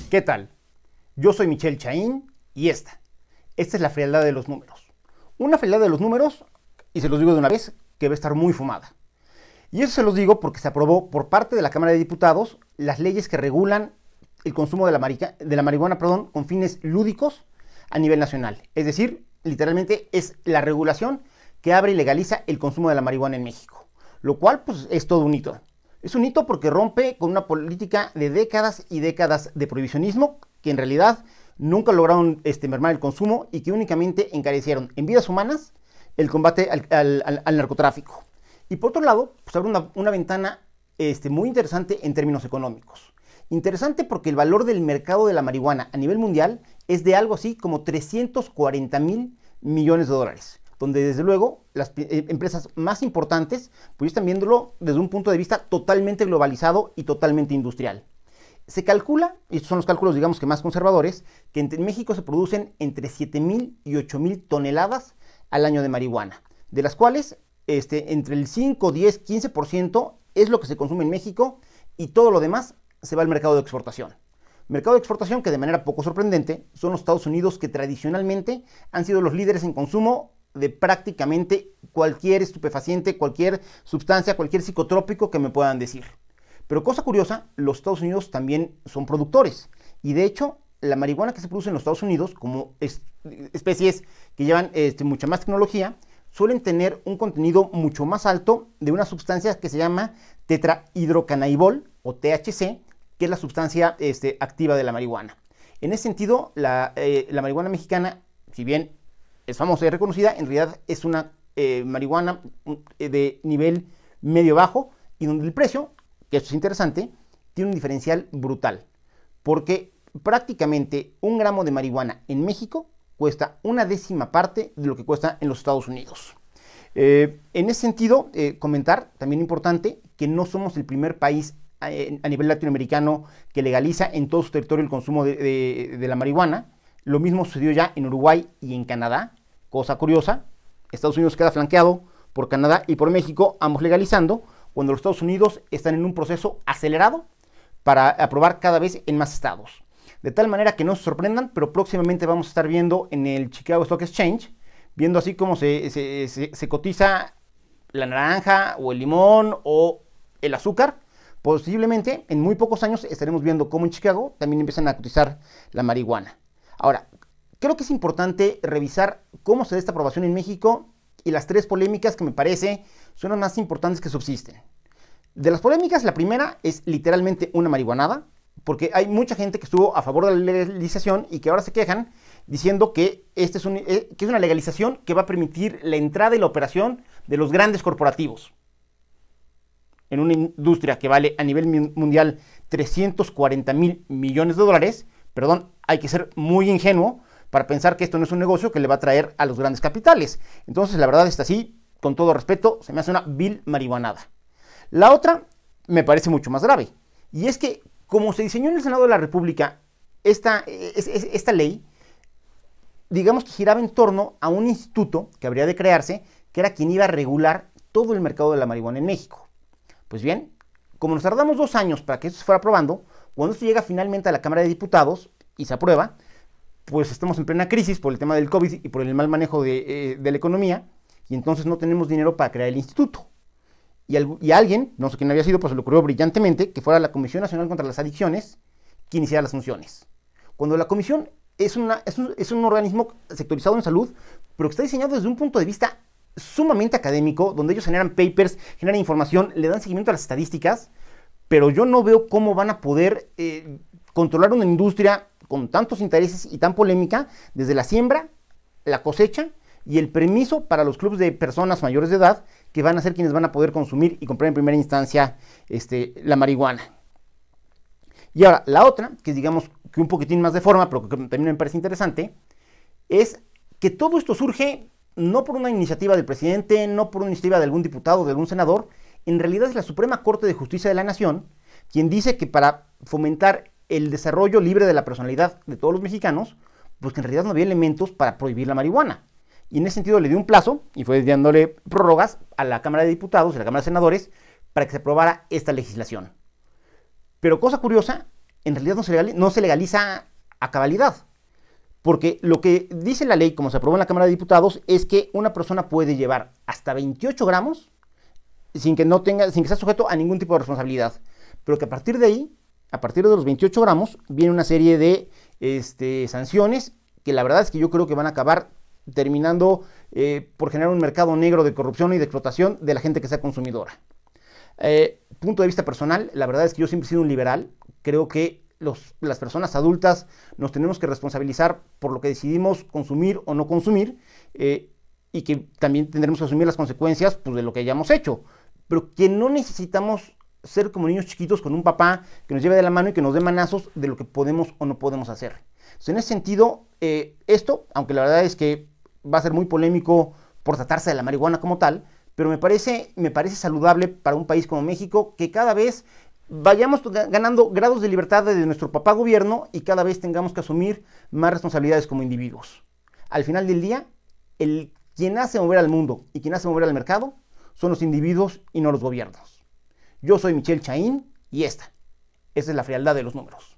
¿Qué tal? Yo soy Michel Chaín y esta es la frialdad de los números. Una frialdad de los números, y se los digo de una vez, que va a estar muy fumada. Y eso se los digo porque se aprobó por parte de la Cámara de Diputados las leyes que regulan el consumo de la marihuana con fines lúdicos a nivel nacional. Es decir, literalmente es la regulación que abre y legaliza el consumo de la marihuana en México. Lo cual pues es todo un hito. Es un hito porque rompe con una política de décadas y décadas de prohibicionismo que en realidad nunca lograron mermar el consumo y que únicamente encarecieron en vidas humanas el combate al narcotráfico. Y por otro lado, pues abre una ventana muy interesante en términos económicos. Interesante porque el valor del mercado de la marihuana a nivel mundial es de algo así como 340,000 millones de dólares. Donde desde luego las empresas más importantes pues están viéndolo desde un punto de vista totalmente globalizado y totalmente industrial. Se calcula, y estos son los cálculos digamos que más conservadores, que en México se producen entre 7,000 y 8,000 toneladas al año de marihuana, de las cuales entre el 5, 10, 15% es lo que se consume en México y todo lo demás se va al mercado de exportación. Mercado de exportación que de manera poco sorprendente son los Estados Unidos, que tradicionalmente han sido los líderes en consumo de prácticamente cualquier estupefaciente, cualquier sustancia, cualquier psicotrópico que me puedan decir. Pero cosa curiosa, los Estados Unidos también son productores. Y de hecho, la marihuana que se produce en los Estados Unidos, como especies que llevan mucha más tecnología, suelen tener un contenido mucho más alto de una sustancia que se llama tetrahidrocannabinol o THC, que es la sustancia activa de la marihuana. En ese sentido, la marihuana mexicana, si bien es famosa y reconocida, en realidad es una marihuana de nivel medio-bajo y donde el precio, que esto es interesante, tiene un diferencial brutal, porque prácticamente un gramo de marihuana en México cuesta una décima parte de lo que cuesta en los Estados Unidos. En ese sentido, comentar, también importante, que no somos el primer país a nivel latinoamericano que legaliza en todo su territorio el consumo de la marihuana. Lo mismo sucedió ya en Uruguay y en Canadá. Cosa curiosa, Estados Unidos queda flanqueado por Canadá y por México, ambos legalizando, cuando los Estados Unidos están en un proceso acelerado para aprobar cada vez en más estados. De tal manera que no se sorprendan, pero próximamente vamos a estar viendo en el Chicago Stock Exchange, viendo así cómo se cotiza la naranja o el limón o el azúcar. Posiblemente en muy pocos años estaremos viendo cómo en Chicago también empiezan a cotizar la marihuana. Ahora, creo que es importante revisar cómo se da esta aprobación en México y las tres polémicas que me parece son las más importantes que subsisten. De las polémicas, la primera es literalmente una marihuanada, porque hay mucha gente que estuvo a favor de la legalización y que ahora se quejan diciendo que es una legalización que va a permitir la entrada y la operación de los grandes corporativos en una industria que vale a nivel mundial 340,000 millones de dólares. Perdón, hay que ser muy ingenuo para pensar que esto no es un negocio que le va a traer a los grandes capitales. Entonces, la verdad está así, con todo respeto, se me hace una vil marihuanada. La otra me parece mucho más grave, y es que como se diseñó en el Senado de la República esta ley, digamos que giraba en torno a un instituto que habría de crearse, que era quien iba a regular todo el mercado de la marihuana en México. Pues bien, como nos tardamos 2 años para que esto se fuera aprobando, cuando esto llega finalmente a la Cámara de Diputados y se aprueba, pues estamos en plena crisis por el tema del COVID y por el mal manejo de la economía, y entonces no tenemos dinero para crear el instituto. Y alguien, no sé quién había sido, pues se le ocurrió brillantemente que fuera la Comisión Nacional contra las Adicciones quien iniciara las funciones. Cuando la comisión es un organismo sectorizado en salud, pero que está diseñado desde un punto de vista sumamente académico, donde ellos generan papers, generan información, le dan seguimiento a las estadísticas, pero yo no veo cómo van a poder controlar una industria con tantos intereses y tan polémica, desde la siembra, la cosecha y el permiso para los clubes de personas mayores de edad, que van a ser quienes van a poder consumir y comprar en primera instancia la marihuana. Y ahora, la otra, que es digamos que un poquitín más de forma, pero que también me parece interesante, es que todo esto surge no por una iniciativa del presidente, no por una iniciativa de algún diputado o de algún senador. En realidad es la Suprema Corte de Justicia de la Nación quien dice que para fomentar el desarrollo libre de la personalidad de todos los mexicanos, pues que en realidad no había elementos para prohibir la marihuana. Y en ese sentido le dio un plazo y fue dándole prórrogas a la Cámara de Diputados y a la Cámara de Senadores para que se aprobara esta legislación. Pero cosa curiosa, en realidad no se legaliza a cabalidad. Porque lo que dice la ley, como se aprobó en la Cámara de Diputados, es que una persona puede llevar hasta 28 gramos sin que sea sujeto a ningún tipo de responsabilidad. Pero que a partir de ahí, a partir de los 28 gramos, viene una serie de sanciones que la verdad es que yo creo que van a acabar terminando por generar un mercado negro de corrupción y de explotación de la gente que sea consumidora. Punto de vista personal, la verdad es que yo siempre he sido un liberal. Creo que las personas adultas nos tenemos que responsabilizar por lo que decidimos consumir o no consumir, y que también tendremos que asumir las consecuencias pues, de lo que hayamos hecho, pero que no necesitamos ser como niños chiquitos con un papá que nos lleve de la mano y que nos dé manazos de lo que podemos o no podemos hacer. Entonces, en ese sentido, esto, aunque la verdad es que va a ser muy polémico por tratarse de la marihuana como tal, pero me parece saludable para un país como México que cada vez vayamos ganando grados de libertad de nuestro papá gobierno y cada vez tengamos que asumir más responsabilidades como individuos. Al final del día, quien hace mover al mundo y quien hace mover al mercado son los individuos y no los gobiernos. Yo soy Michel Chaín y esta es la frialdad de los números.